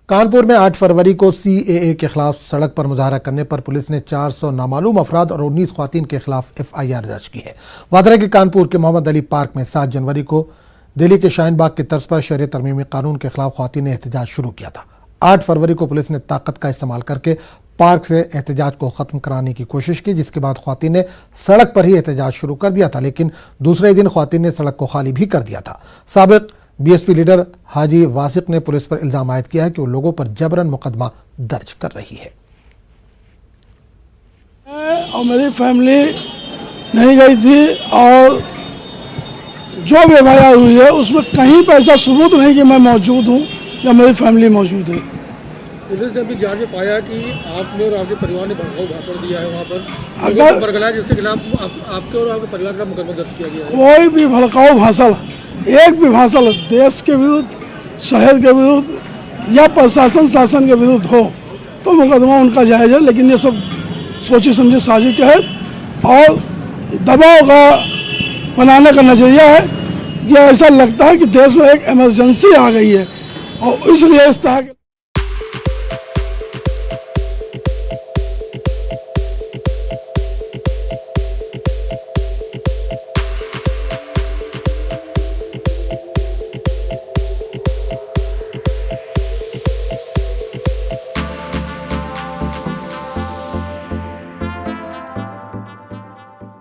कानपुर में 8 फरवरी को सीएए के खिलाफ सड़क पर मुजाहरा करने पर पुलिस ने 400 नामालूम अफराद और 19 ख्वातीन के खिलाफ एफआईआर दर्ज की है। वादरा के कानपुर के मोहम्मद अली पार्क में 7 जनवरी को दिल्ली के शाहीन बाग की तर्ज पर शहरी तरमीमी कानून के खिलाफ ख्वातीन ने एहतजाज शुरू किया था। 8 फरवरी को पुलिस ने ताकत का इस्तेमाल करके पार्क से एहतजाज को खत्म कराने की कोशिश की, जिसके बाद ख्वातीन ने सड़क पर ही एहतजाज शुरू कर दिया था, लेकिन दूसरे दिन ख्वातीन ने सड़क को खाली भी कर दिया था। साबिक बीएसपी लीडर हाजी वासिक ने पुलिस पर इल्जाम आयद किया है कि वो लोगों पर जबरन मुकदमा दर्ज कर रही है। और मेरी फैमिली नहीं गई थी और जो भी एफआईआर हुई है उसमें कहीं पर ऐसा सबूत नहीं कि मैं मौजूद हूँ या मेरी फैमिली मौजूद है। पुलिस ने भी जांच में पाया कि आपने और आपके परिवार ने भड़काऊ भाषण दिया है, वहाँ पर अगर बरगलाया जिसके खिलाफ आपके और आपके परिवार का मुकदमा दर्ज किया गया है। कोई भी भड़काऊ भाषण, एक भी भाषण देश के विरुद्ध, शहर के विरुद्ध या प्रशासन शासन के विरुद्ध हो तो मुकदमा उनका जायज़ है, लेकिन ये सब सोची समझी साजिश के है और दबाव का बनाने का नजरिया है। ये ऐसा लगता है कि देश में एक इमरजेंसी आ गई है और इसलिए इस तरह